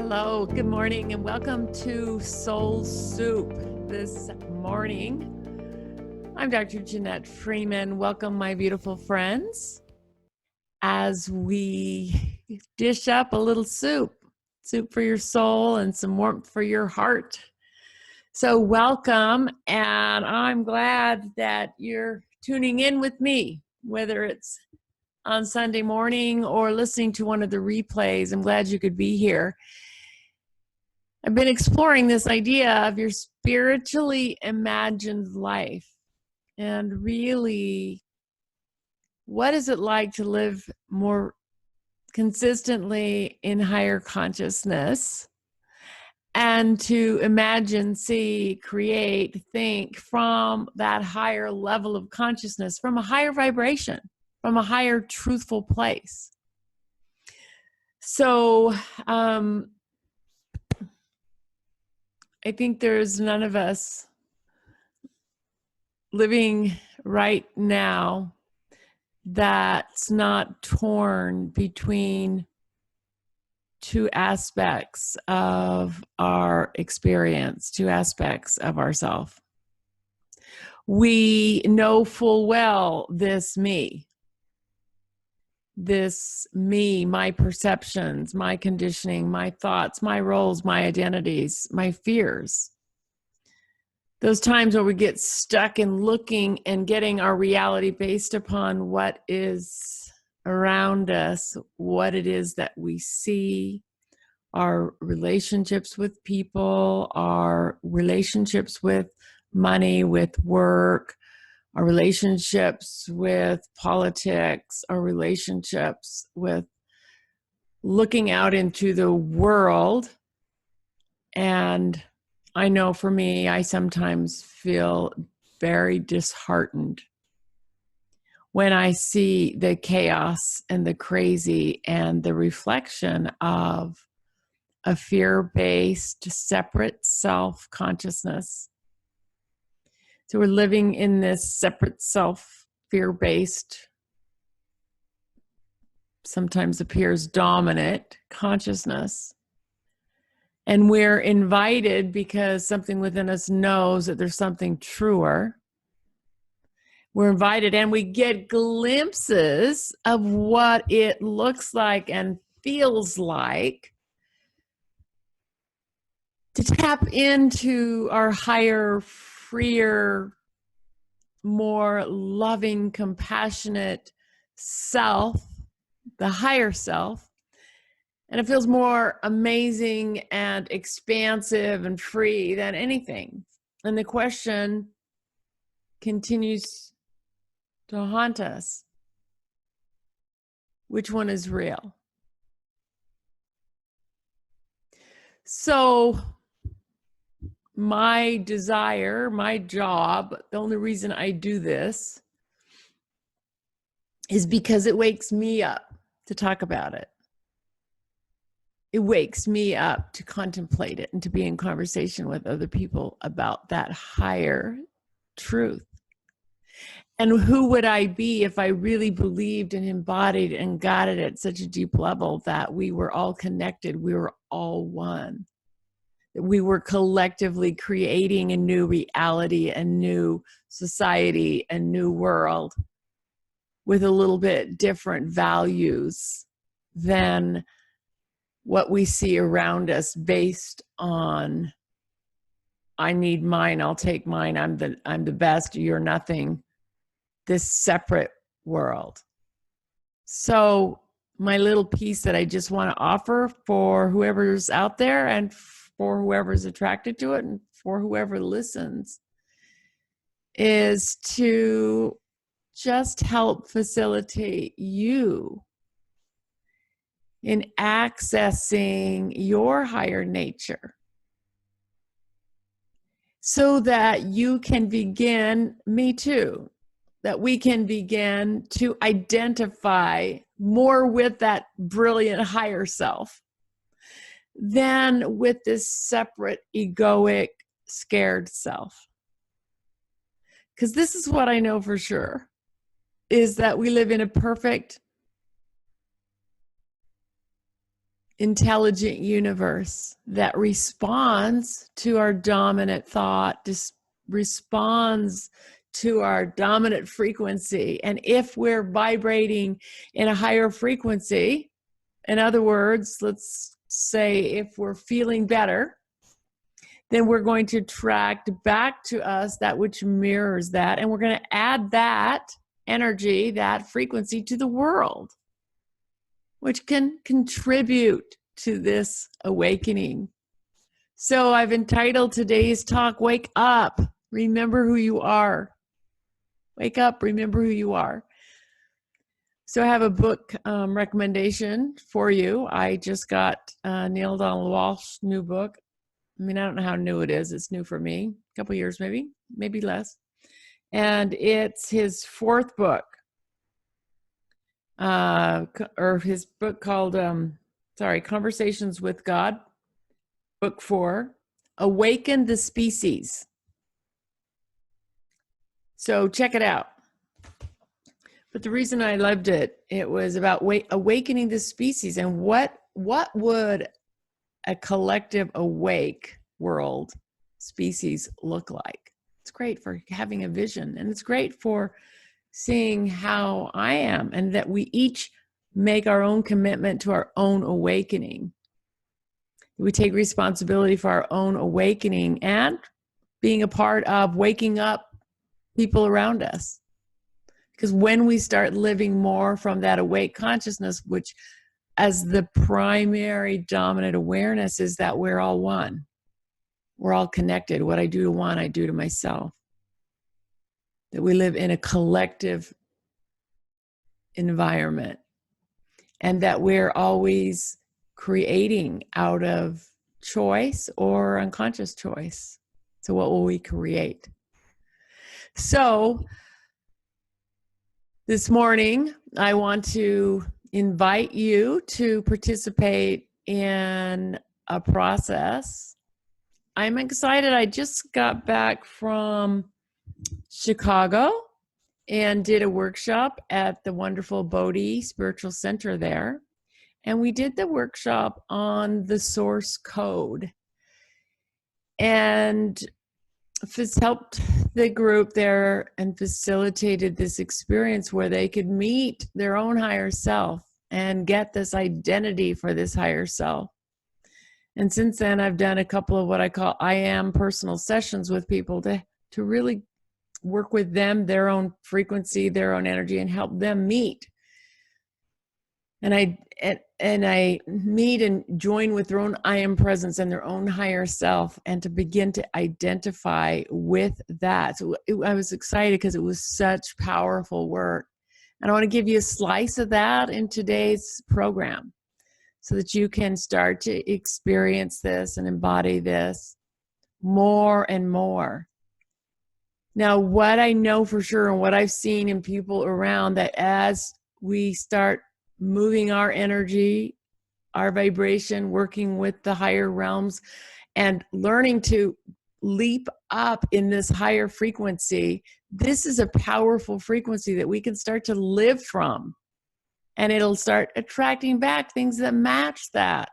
Hello, good morning, and welcome to Soul Soup this morning. I'm Dr. Janette Freeman. Welcome, my beautiful friends, as we dish up a little soup for your soul and some warmth for your heart. So welcome, and I'm glad that you're tuning in with me, whether it's on Sunday morning or listening to one of the replays. I'm glad you could be here. I've been exploring this idea of your spiritually imagined life, and really, what is it like to live more consistently in higher consciousness and to imagine, see, create, think from that higher level of consciousness, from a higher vibration, from a higher truthful place. So, I think there's none of us living right now that's not torn between two aspects of our experience, two aspects of ourself. We know full well this me, my perceptions, my conditioning, my thoughts, my roles, my identities, my fears. Those times where we get stuck in looking and getting our reality based upon what is around us, what it is that we see, our relationships with people, our relationships with money, with work, our relationships with politics, our relationships with looking out into the world. And I know for me, I sometimes feel very disheartened when I see the chaos and the crazy and the reflection of a fear-based, separate self-consciousness. So we're living in this separate self, fear-based, sometimes appears dominant consciousness. And we're invited because something within us knows that there's something truer. We're invited and we get glimpses of what it looks like and feels like to tap into our higher, freer, more loving, compassionate self, the higher self. And it feels more amazing and expansive and free than anything. And the question continues to haunt us. Which one is real? So my desire, my job, the only reason I do this is because it wakes me up to talk about it. It wakes me up to contemplate it and to be in conversation with other people about that higher truth. And who would I be if I really believed and embodied and got it at such a deep level that we were all connected, we were all one, that we were collectively creating a new reality, a new society, a new world with a little bit different values than what we see around us based on, I need mine, I'll take mine, I'm the best, you're nothing, this separate world. So my little piece that I just want to offer for whoever's out there and for whoever's attracted to it and for whoever listens is to just help facilitate you in accessing your higher nature so that you can begin, me too, that we can begin to identify more with that brilliant higher self than with this separate, egoic, scared self. Because this is what I know for sure, is that we live in a perfect intelligent universe that responds to our dominant thought, responds to our dominant frequency. And if we're vibrating in a higher frequency, in other words, let's say if we're feeling better, then we're going to attract back to us that which mirrors that. And we're going to add that energy, that frequency to the world, which can contribute to this awakening. So I've entitled today's talk, Wake Up, Remember Who You Are. Wake up, remember who you are. So I have a book recommendation for you. I just got Neil Donald Walsh's new book. I mean, I don't know how new it is. It's new for me. A couple years maybe less. And it's his fourth book. Or his book called, Conversations with God, book 4, Awaken the Species. So check it out. But the reason I loved it, it was about awakening the species and what would a collective awake world species look like. It's great for having a vision, and it's great for seeing how I am, and that we each make our own commitment to our own awakening. We take responsibility for our own awakening and being a part of waking up people around us. Because when we start living more from that awake consciousness, which as the primary dominant awareness is that we're all one. We're all connected. What I do to one, I do to myself. That we live in a collective environment, and that we're always creating out of choice or unconscious choice. So what will we create? So this morning, I want to invite you to participate in a process. I'm excited. I just got back from Chicago and did a workshop at the wonderful Bodhi Spiritual Center there. And we did the workshop on the source code. And helped the group there and facilitated this experience where they could meet their own higher self and get this identity for this higher self. And since then, I've done a couple of what I call I am personal sessions with people to really work with them, their own frequency, their own energy, and help them meet. And I meet and join with their own I am presence and their own higher self, and to begin to identify with that. So I was excited because it was such powerful work. And I want to give you a slice of that in today's program so that you can start to experience this and embody this more and more. Now, what I know for sure and what I've seen in people around, that as we start moving our energy, our vibration, working with the higher realms, and learning to leap up in this higher frequency, this is a powerful frequency that we can start to live from. And it'll start attracting back things that match that,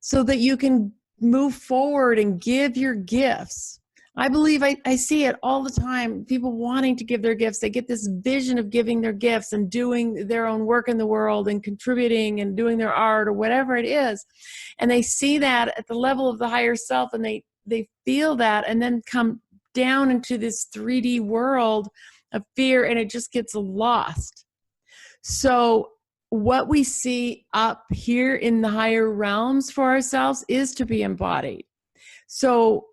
so that you can move forward and give your gifts. I believe I see it all the time, people wanting to give their gifts. They get this vision of giving their gifts and doing their own work in the world and contributing and doing their art or whatever it is. And they see that at the level of the higher self, and they feel that, and then come down into this 3D world of fear, and it just gets lost. So what we see up here in the higher realms for ourselves is to be embodied. So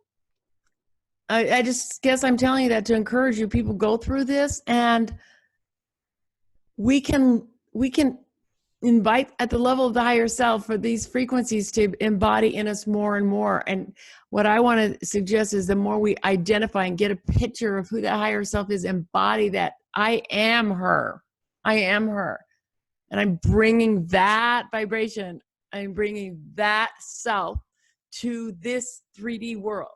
I just guess I'm telling you that to encourage you. People go through this, and we can invite at the level of the higher self for these frequencies to embody in us more and more. And what I want to suggest is the more we identify and get a picture of who that higher self is, embody that I am her. I am her. And I'm bringing that vibration, I'm bringing that self to this 3D world,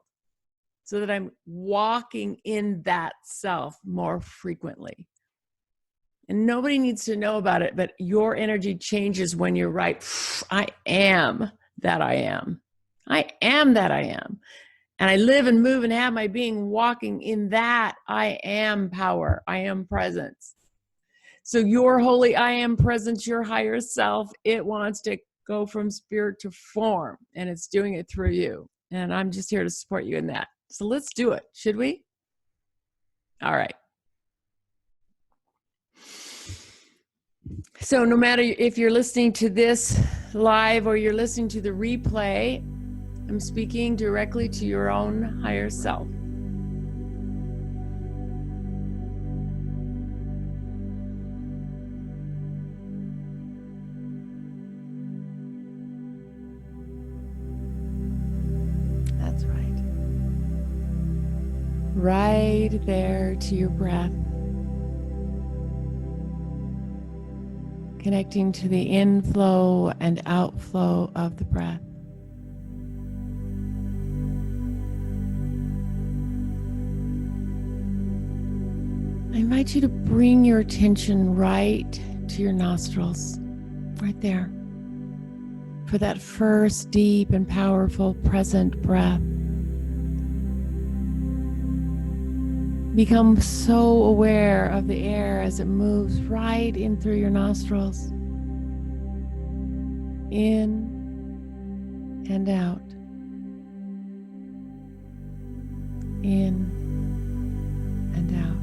so that I'm walking in that self more frequently. And nobody needs to know about it, but your energy changes when you're right. I am that I am. I am that I am. And I live and move and have my being walking in that I am power. I am presence. So your holy I am presence, your higher self, it wants to go from spirit to form, and it's doing it through you. And I'm just here to support you in that. So let's do it. Should we? All right. So no matter if you're listening to this live or you're listening to the replay, I'm speaking directly to your own higher self. That's right. Right there to your breath. Connecting to the inflow and outflow of the breath. I invite you to bring your attention right to your nostrils, right there, for that first deep and powerful present breath. Become so aware of the air as it moves right in through your nostrils, in and out, in and out,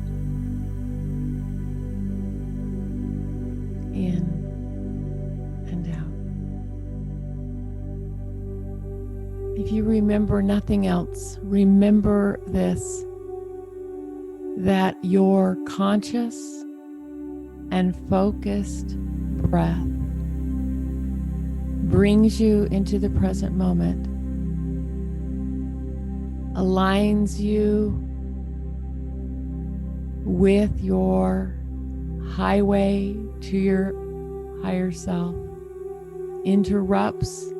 in and out. If you remember nothing else, remember this: that your conscious and focused breath brings you into the present moment, aligns you with your highway to your higher self, interrupts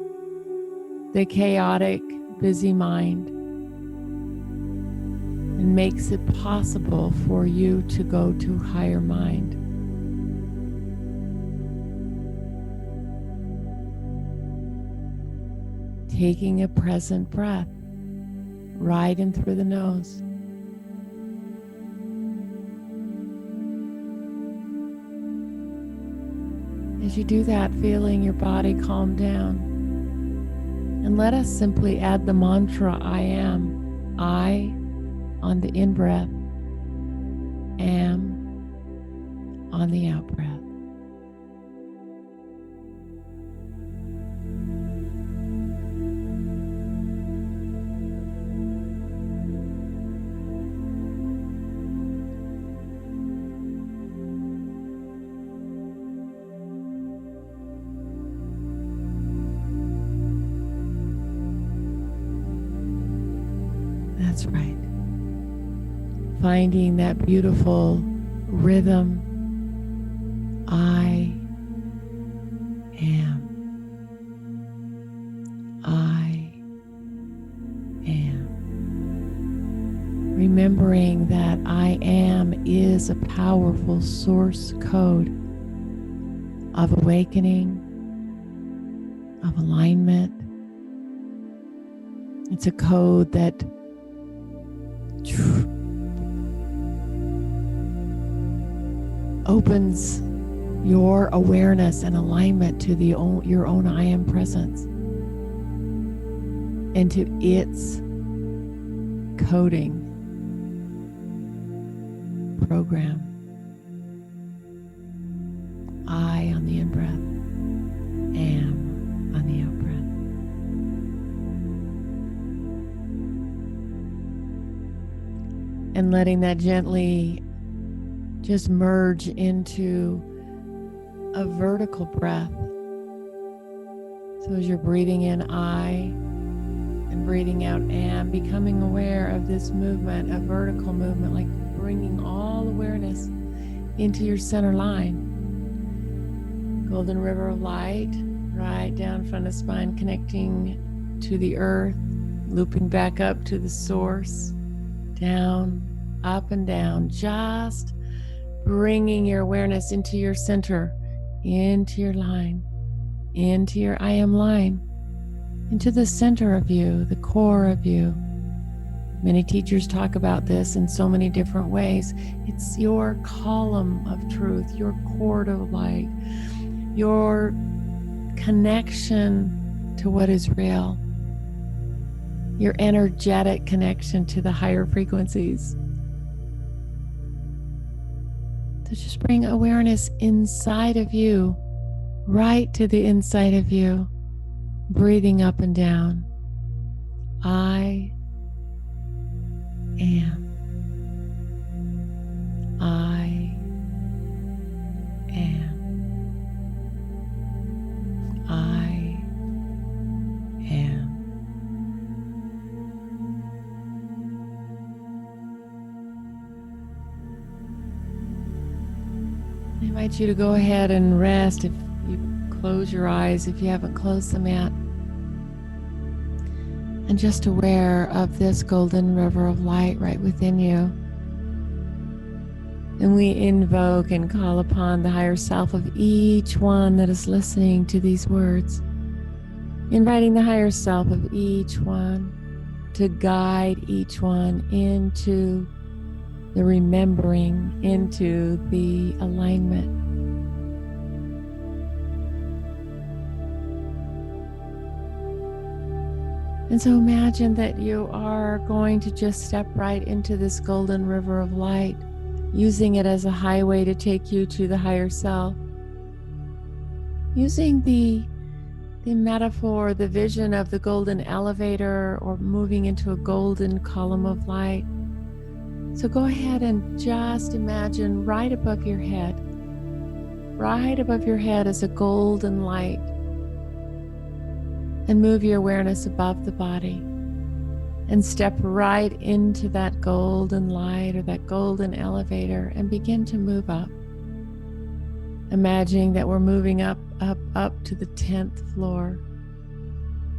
the chaotic, busy mind, and makes it possible for you to go to higher mind. Taking a present breath right in through the nose. As you do that, feeling your body calm down. And let us simply add the mantra, I am. I on the in-breath, am on the out-breath. That's right. Finding that beautiful rhythm, I am. I am. Remembering that I am is a powerful source code of awakening, of alignment. It's a code that opens your awareness and alignment to your own I am presence, and to its coding program. I on the in-breath, am on the out-breath. And letting that gently just merge into a vertical breath. So as you're breathing in I and breathing out am, becoming aware of this movement, a vertical movement, like bringing all awareness into your center line. Golden river of light, right down front of spine, connecting to the earth, looping back up to the source, down, up and down, just bringing your awareness into your center, into your line, into your I am line, into the center of you, the core of you. Many teachers talk about this in so many different ways. It's your column of truth, your cord of light, your connection to what is real, your energetic connection to the higher frequencies. So just bring awareness inside of you, right to the inside of you, breathing up and down. I am. I am. I am. I invite you to go ahead and rest if you close your eyes, if you haven't closed them yet. And just aware of this golden river of light right within you. And we invoke and call upon the higher self of each one that is listening to these words. Inviting the higher self of each one to guide each one into the remembering, into the alignment. And so imagine that you are going to just step right into this golden river of light, using it as a highway to take you to the higher self. Using the metaphor, the vision of the golden elevator, or moving into a golden column of light. So go ahead and just imagine right above your head is a golden light. And move your awareness above the body and step right into that golden light or that golden elevator and begin to move up. Imagining that we're moving up to the 10th floor,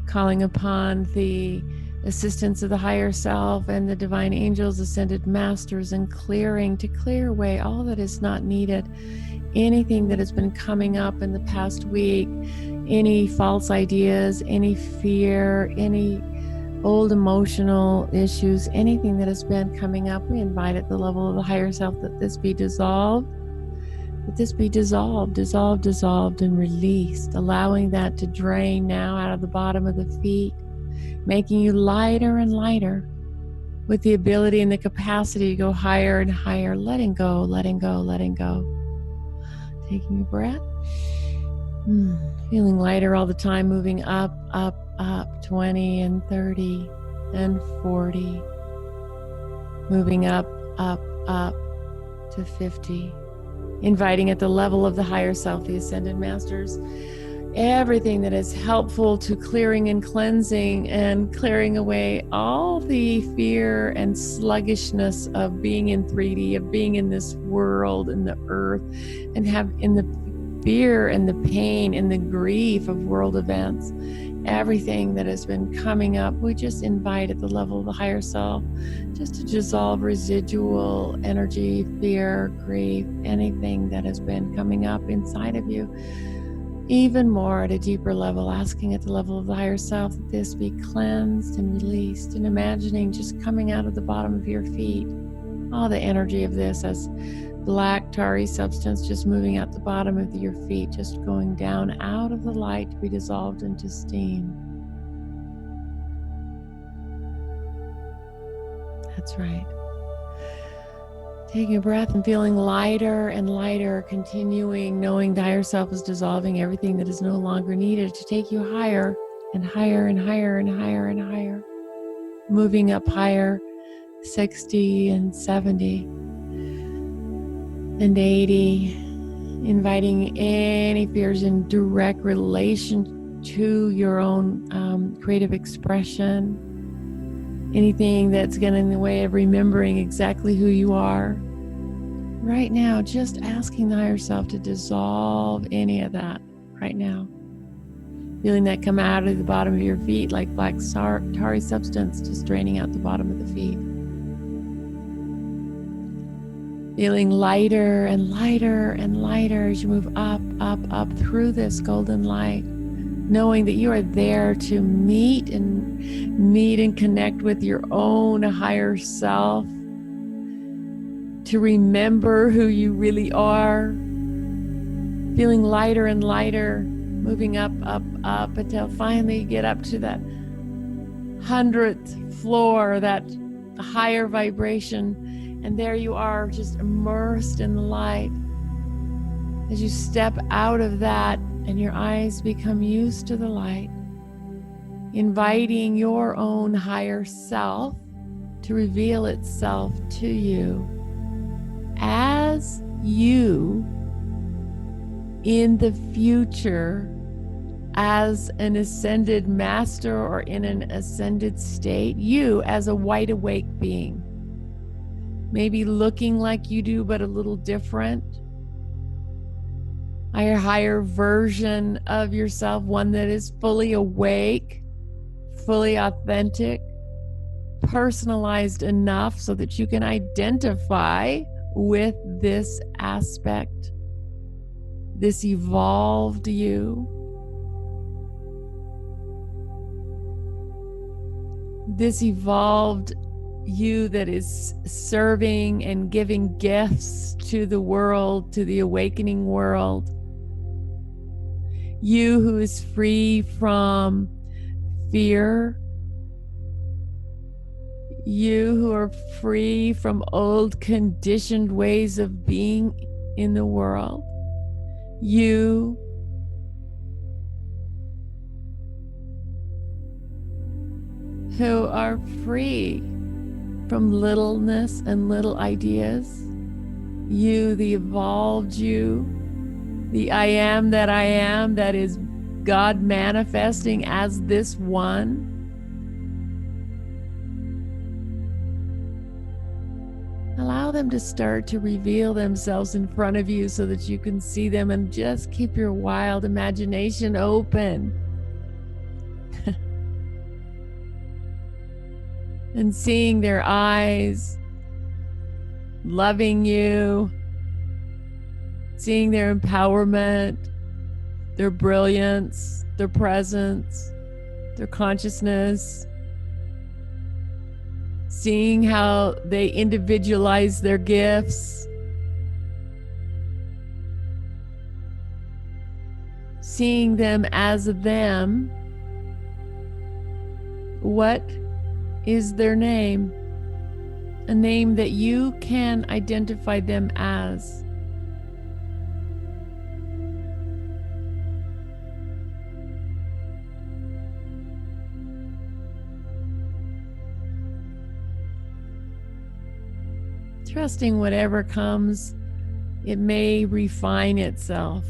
calling upon the assistance of the higher self and the divine angels, ascended masters, and to clear away all that is not needed, anything that has been coming up in the past week, any false ideas, any fear, any old emotional issues, anything that has been coming up. We invite at the level of the higher self that this be dissolved, dissolved and released, allowing that to drain now out of the bottom of the feet, making you lighter and lighter with the ability and the capacity to go higher and higher, letting go. Taking a breath. Feeling lighter all the time, moving up, 20 and 30 and 40. Moving up to 50. Inviting at the level of the higher self, the ascended masters, everything that is helpful to clearing and cleansing and clearing away all the fear and sluggishness of being in 3D, of being in this world, in the earth, and in the fear and the pain and the grief of world events. Everything that has been coming up, we just invite at the level of the higher self just to dissolve residual energy, fear, grief, anything that has been coming up inside of you. Even more at a deeper level, asking at the level of the higher self that this be cleansed and released, and imagining just coming out of the bottom of your feet, all the energy of this as black tarry substance just moving out the bottom of your feet, just going down out of the light to be dissolved into steam. That's right. Taking a breath and feeling lighter and lighter, continuing, knowing the higher self is dissolving everything that is no longer needed to take you higher and higher and higher and higher and higher. Moving up higher, 60 and 70. And 80, inviting any fears in direct relation to your own creative expression, anything that's getting in the way of remembering exactly who you are. Right now, just asking the higher self to dissolve any of that right now. Feeling that come out of the bottom of your feet like black tarry substance, just draining out the bottom of the feet. Feeling lighter and lighter and lighter as you move up, up, up through this golden light, knowing that you are there to meet and connect with your own higher self, to remember who you really are. Feeling lighter and lighter, moving up, up, up until finally you get up to that 100th floor, that higher vibration. And there you are, just immersed in the light. As you step out of that and your eyes become used to the light, inviting your own higher self to reveal itself to you as you in the future, as an ascended master or in an ascended state, you as a wide awake being. Maybe looking like you do, but a little different. A higher version of yourself, one that is fully awake, fully authentic, personalized enough so that you can identify with this aspect, this evolved you, this evolved you that is serving and giving gifts to the world, to the awakening world. You who is free from fear. You who are free from old conditioned ways of being in the world. You who are free from littleness and little ideas. You, the evolved you, the I am, that is God manifesting as this one. Allow them to start to reveal themselves in front of you so that you can see them, and just keep your wild imagination open. And seeing their eyes, loving you, seeing their empowerment, their brilliance, their presence, their consciousness, seeing how they individualize their gifts, seeing them as them. What is their name? A name that you can identify them as. Trusting whatever comes, it may refine itself.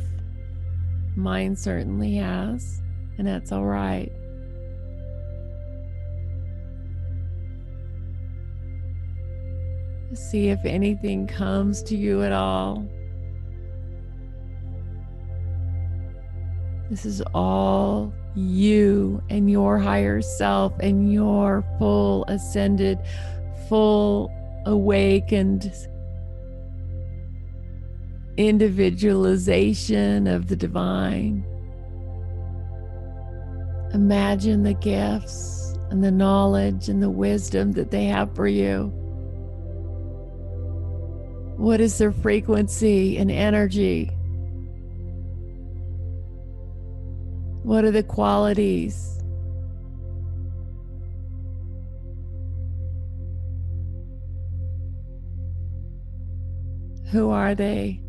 Mine certainly has, and that's all right. See if anything comes to you at all. This is all you and your higher self and your full ascended, full awakened individualization of the divine. Imagine the gifts and the knowledge and the wisdom that they have for you. What is their frequency and energy? What are the qualities? Who are they?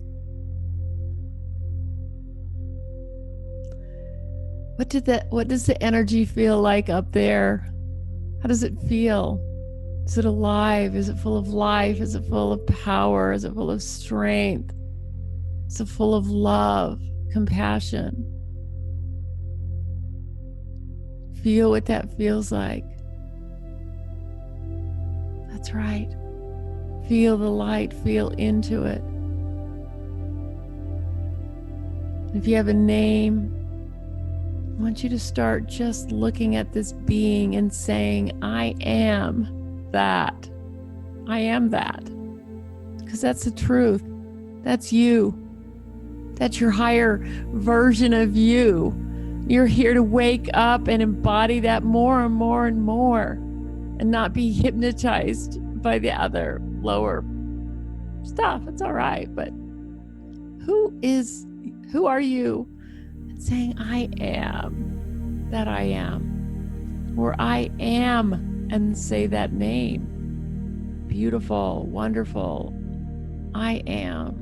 What does the energy feel like up there? How does it feel? Is it alive? Is it full of life? Is it full of power? Is it full of strength? Is it full of love, compassion? Feel what that feels like. That's right. Feel the light, feel into it. If you have a name, I want you to start just looking at this being and saying, I am that. I am that. because that's the truth. That's you. That's your higher version of you. You're here to wake up and embody that more and more and more, and not be hypnotized by the other lower stuff. It's all right, but who are you? And saying, I am that I am, or I am, and say that name. Beautiful, wonderful, I am.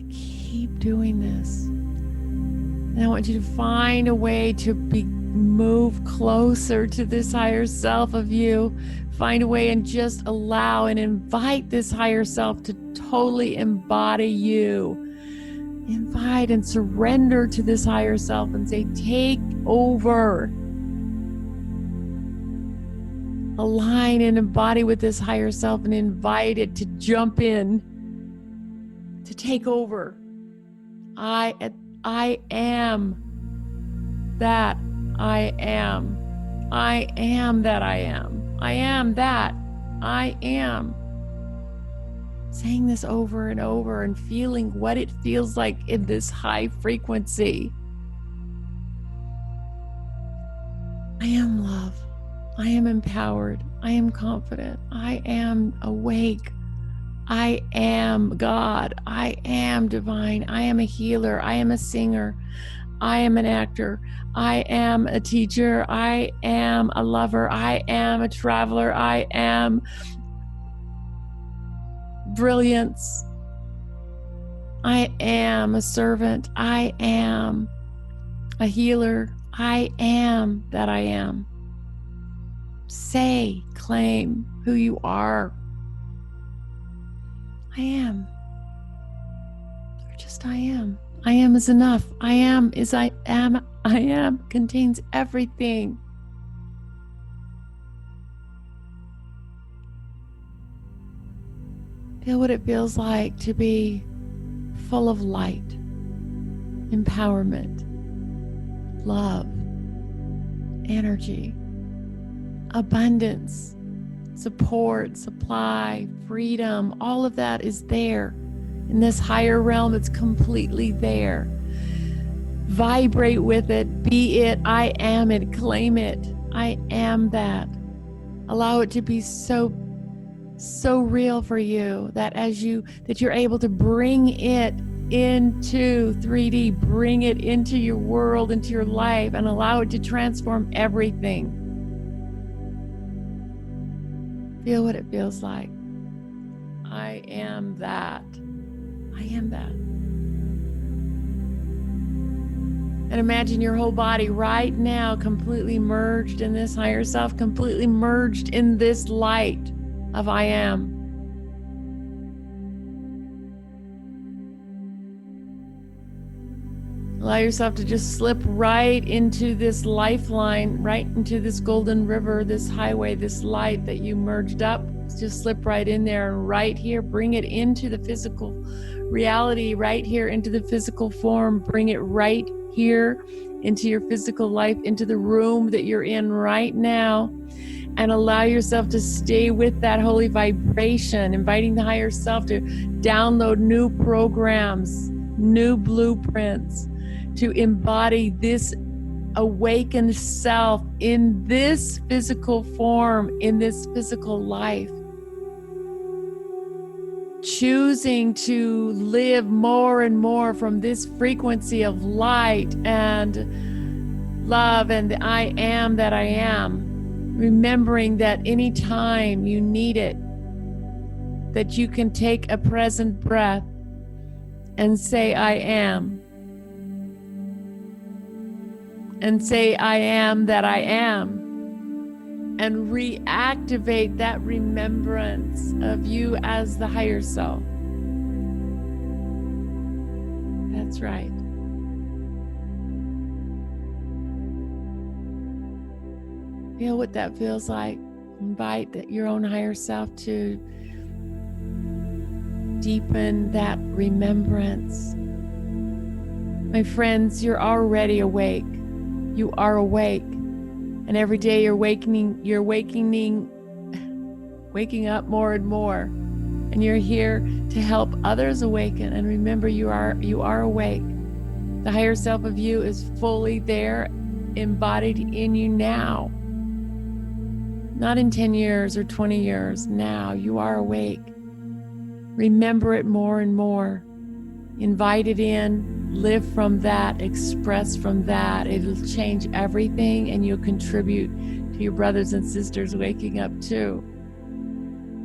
Keep doing this. And I want you to find a way to move closer to this higher self of you. Find a way and just allow and invite this higher self to totally embody you. Invite and surrender to this higher self and say, take over. Align and embody with this higher self and invite it to jump in, to take over. I am that I am. I am that I am. I am that I am. Saying this over and over and feeling what it feels like in this high frequency. I am love. I am empowered. I am confident. I am awake. I am God. I am divine. I am a healer. I am a singer. I am an actor. I am a teacher. I am a lover. I am a traveler. I am brilliance. I am a servant. I am a healer. I am that I am. Say, claim who you are. I am. Or just I am. I am is enough. I am is I am. I am contains everything. Feel what it feels like to be full of light, empowerment, love, energy, abundance, support, supply, freedom. All of that is there. In this higher realm, it's completely there. Vibrate with it. Be it. I am it. Claim it. I am that. Allow it to be so real for you that you're able to bring it into 3D, bring it into your world, into your life, and allow it to transform everything. Feel what it feels like. I am that. I am that. And imagine your whole body right now completely merged in this higher self, completely merged in this light of I am. Allow yourself to just slip right into this lifeline, right into this golden river, this highway, this light that you merged up. Just slip right in there and right here, bring it into the physical reality, right here into the physical form. Bring it right here into your physical life, into the room that you're in right now. And allow yourself to stay with that holy vibration, inviting the higher self to download new programs, new blueprints, to embody this awakened self in this physical form, in this physical life. Choosing to live more and more from this frequency of light and love and the I am that I am. Remembering that anytime you need it, that you can take a present breath and say, I am. And say, I am that I am. And reactivate that remembrance of you as the higher self. That's right. Feel what that feels like. Invite your own higher self to deepen that remembrance. My friends, you're already awake. You are awake. And every day you're waking up more and more. And you're here to help others awaken. And remember, you are awake. The higher self of you is fully there, embodied in you now. Not in 10 years or 20 years. Now you are awake. Remember it more and more. Invite it in, live from that, express from that. It'll change everything, and you'll contribute to your brothers and sisters waking up too.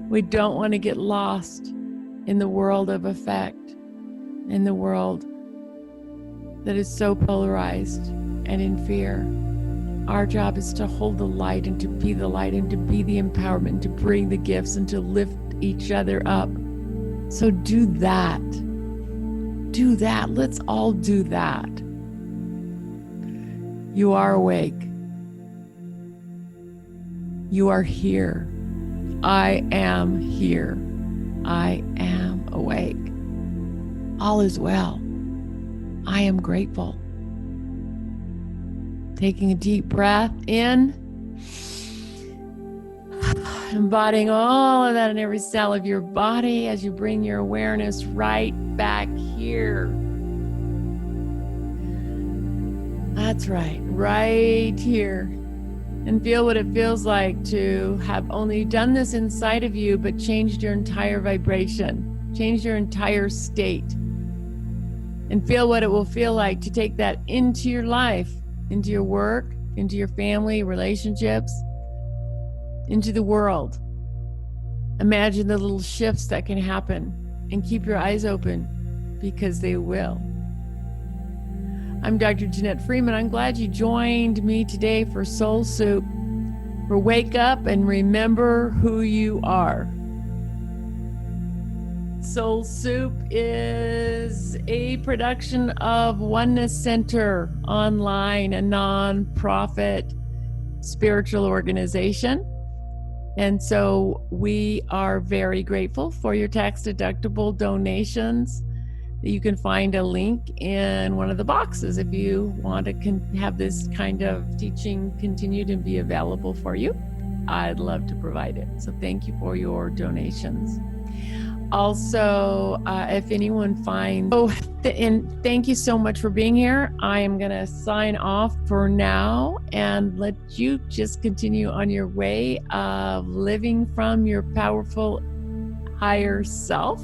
We don't want to get lost in the world of effect, in the world that is so polarized and in fear. Our job is to hold the light and to be the light and to be the empowerment and to bring the gifts and to lift each other up. So do that. Do that. Let's all do that. You are awake. You are here. I am here. I am awake. All is well. I am grateful. Taking a deep breath in. Embodying all of that in every cell of your body as you bring your awareness right back here. That's right, right here. And feel what it feels like to have only done this inside of you, but changed your entire vibration, changed your entire state. And feel what it will feel like to take that into your life, into your work, into your family, relationships, into the world. Imagine the little shifts that can happen and keep your eyes open because they will. I'm Dr. Janette Freeman. I'm glad you joined me today for Soul Soup, for Wake Up and Remember Who You Are. Soul Soup is a production of Oneness Center Online, a nonprofit spiritual organization. And so we are very grateful for your tax-deductible donations. You can find a link in one of the boxes if you want to have this kind of teaching continued and be available for you. I'd love to provide it. So thank you for your donations. Also, if anyone finds, and thank you so much for being here. I am going to sign off for now and let you just continue on your way of living from your powerful higher self.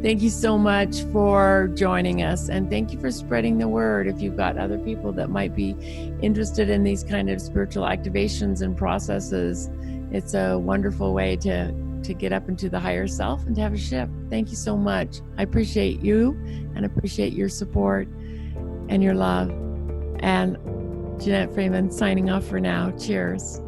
Thank you so much for joining us, and thank you for spreading the word. If you've got other people that might be interested in these kind of spiritual activations and processes, it's a wonderful way to get up into the higher self and to have a shift. Thank you so much. I appreciate you and appreciate your support and your love. And Janette Freeman signing off for now. Cheers.